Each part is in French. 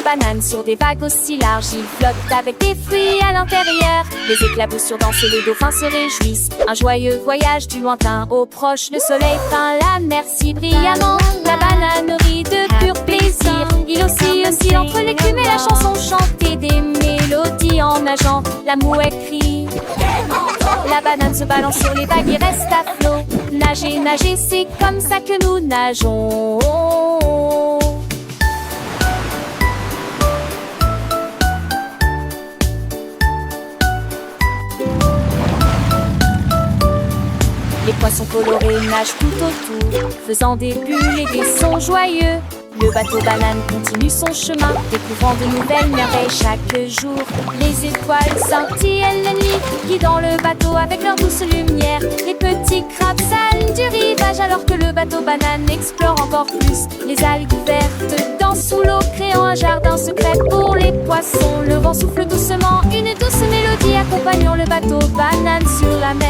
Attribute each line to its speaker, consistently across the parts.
Speaker 1: banane sur des vagues aussi larges. Il flotte avec des fruits à l'intérieur. Les éclaboussures dansent et les dauphins se réjouissent. Un joyeux voyage du lointain au proche. Le soleil peint la mer si brillamment. La banane rit de pur plaisir. Il oscille entre l'écume et la chanson chantée des mélodies en nageant. La mouette crie. La banane se balance sur les vagues et reste à flot. Nager, nager, c'est comme ça que nous nageons. Les poissons colorés nagent tout autour, faisant des bulles et des sons joyeux. Le bateau banane continue son chemin, découvrant de nouvelles merveilles chaque jour. Les étoiles scintillent la nuit, guidant le bateau avec leur douce lumière. Les petits crabes s'alignent du rivage alors que le bateau banane explore encore plus. Les algues vertes dansent sous l'eau, créant un jardin secret pour les poissons. Le vent souffle doucement, une douce mélodie accompagnant le bateau banane sur la mer.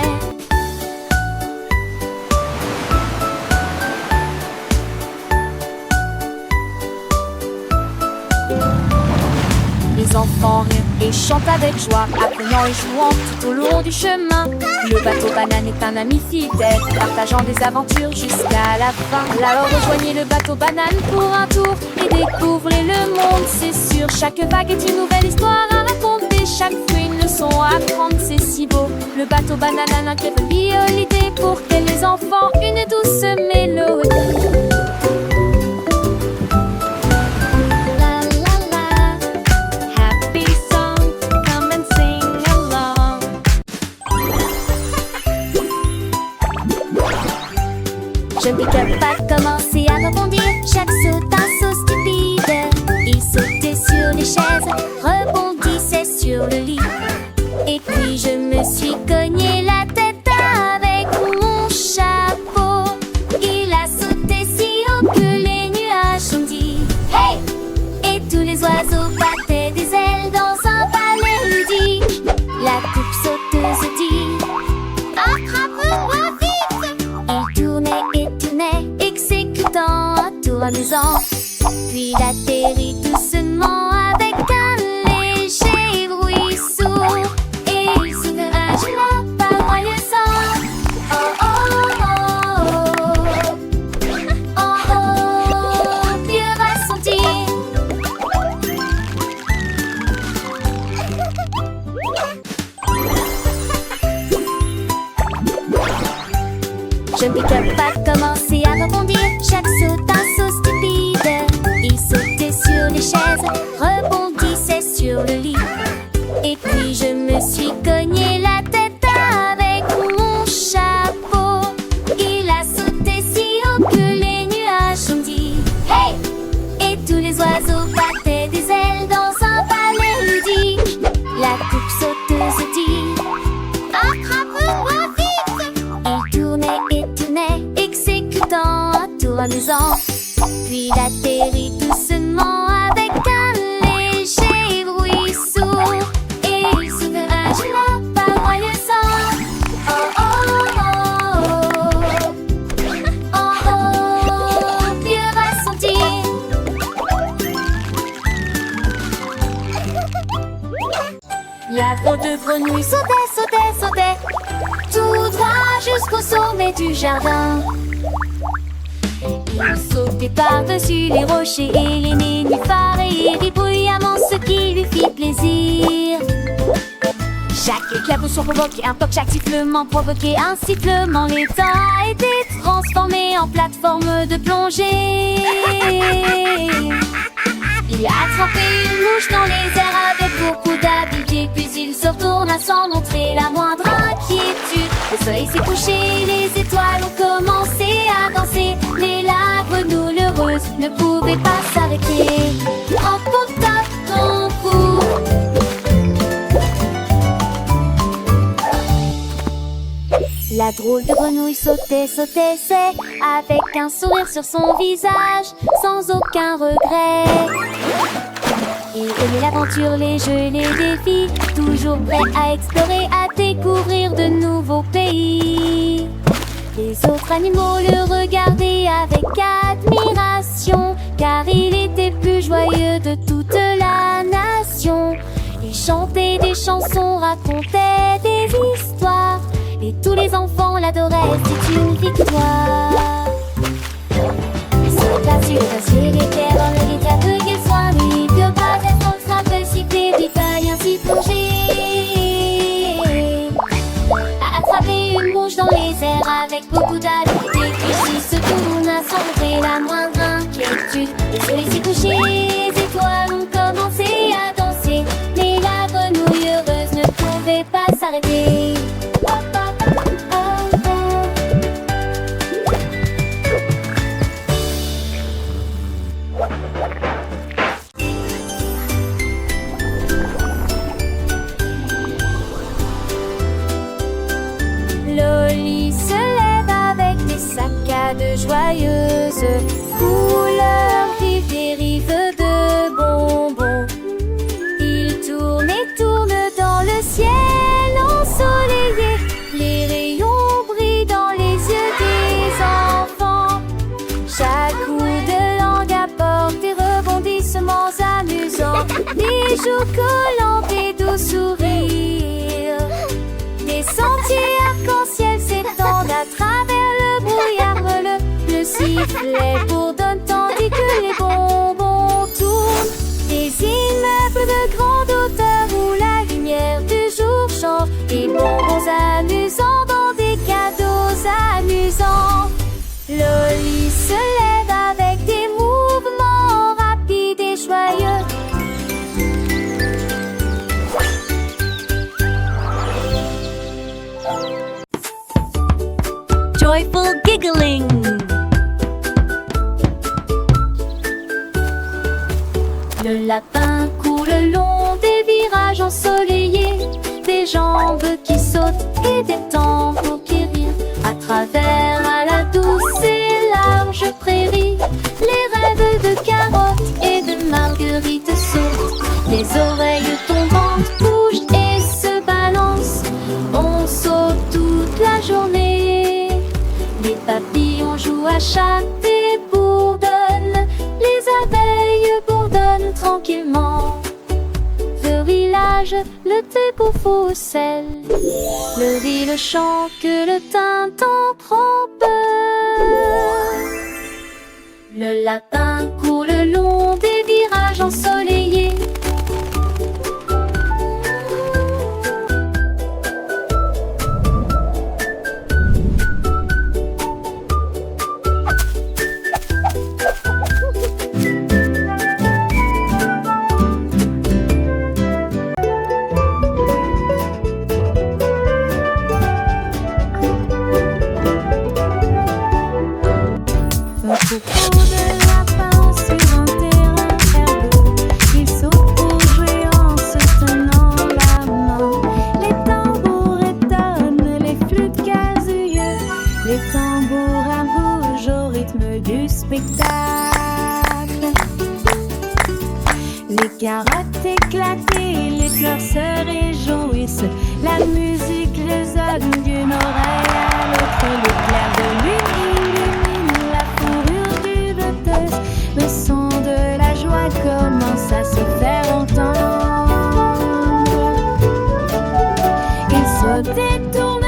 Speaker 1: Les enfants rient et chantent avec joie, apprenant et jouant tout au long du chemin. Le bateau banane est un ami fidèle, partageant des aventures jusqu'à la fin. Alors rejoignez le bateau banane pour un tour et découvrez le monde, c'est sûr. Chaque vague est une nouvelle histoire à raconter, chaque fruit une leçon à apprendre, c'est si beau. Le bateau banane a l'incroyable l'idée pour que les enfants une douce mélodie. Je ne peux pas commencer à rebondir. Chaque saut, un saut stupide. Il sautait sur les chaises, rebondissait sur le lit. Et puis je me suis cogné la tête avec mon chapeau. Il a sauté si haut que les nuages ont dit hey! Et tous les oiseaux battaient des ailes dans un balai ludique. La coupe sauteuse dit attrape-moi vite! Il tournait et tournait, exécutant un tour amusant. Puis il atterrit doucement avec un léger bruit sourd. Et il s'ouvre un gelat paroissant. Oh oh oh oh, oh oh, Dieu va sentir. Je ne peux pas commencer à rebondir. Chaque saut, un saut stupide. Il sautait sur les chaises, rebondissait sur le lit. Et puis je me suis cogné la tête avec mon chapeau. Il a sauté si haut que les nuages ont dit hey! Et tous les oiseaux battaient des ailes dans un balai ludique. La coupe sauteuse dit attrape-moi vite! Il tournait et tournait, exécutant un tour amusant. Puis il atterrit doucement avec un léger bruit sourd. Et il s'ouvre un gelat paroissant. Oh oh oh, oh oh, Dieu va sentir. La peau de grenouille sautait, sautait, sautait, tout droit jusqu'au sommet du jardin. Il sautait par-dessus les rochers et les nénuphars et il rit bruyamment, ce qui lui fit plaisir. Chaque éclaboussure provoquait un toc, chaque sifflement provoquait un sifflement. L'étang a été transformé en plateforme de plongée. Il a attrapé une mouche dans les airs avec beaucoup d'habileté. Puis il se retourna sans montrer la moindre inquiétude. Le soleil s'est couché, les étoiles ont commencé à danser. Mais la grenouille heureuse ne pouvait pas s'arrêter. Emporta ton cou. La drôle de grenouille sautait, sautait, c'est avec un sourire sur son visage, sans aucun regret. Il aimait l'aventure, les jeux, les défis, toujours prêt à explorer, à découvrir de nouveaux pays. Les autres animaux le regardaient avec admiration, car il était plus joyeux de toutes traditions. Ils chantaient des chansons, racontaient des histoires, et tous les enfants l'adoraient, c'est une victoire. Sur la sur les terres, dans le lit à peu qu'elle soit, mais il peut pas être frappé si t'es pas bien s'y plonger. À attraper une mouche dans les airs avec beaucoup d'habileté, puis si se tourne à centrer la moindre inquiétude. Les soleils s'y coucher, les étoiles ont commencé à danser, mais la grenouille heureuse ne pouvait pas s'arrêter. Loli se lève avec des saccades joyeuses, couleurs vives, des rives de bonbons. Il tourne et tourne dans le ciel ensoleillé, les rayons brillent dans les yeux des enfants. Chaque coup de langue apporte des rebondissements amusants, des joues collantes et doux sourires. Des sentiers arc-en-ciel s'étendent à travers le brouillard bleu. Le sifflet bourdonne tandis que les bonbons tournent. Des immeubles de grande hauteur où la lumière du jour change. Des bonbons amusants dans des cadeaux amusants. Loli se lève avec des mouvements rapides et joyeux.
Speaker 2: Joyful giggling.
Speaker 1: Le lapin court le long des virages ensoleillés, des jambes qui sautent et des tambours qui rient. À travers à la douce et large prairie, les rêves de carottes et de marguerites sautent. Les oreilles tombantes bougent et se balancent. On saute toute la journée. Les papillons jouent à chaque et bourdonnent. Les abeilles bourdonnent tranquillement. Le village, le thé pour Faucelle, le riz, le chant que le tintin prend peur. Le lapin court le long des virages ensoleillés.
Speaker 3: Beaucoup de lapins sur un terrain herbeux, ils sautent pour jouer en se tenant la main. Les tambours étonnent, les flûtes casouillent, les tambourins bougent au rythme du spectacle. Les carottes éclatées, les fleurs se réjouissent, la musique résonne d'une oreille à l'autre, l'éclair de lune illumine la fourrure du lotus. Le son de la joie commence à se faire entendre. Il se détourne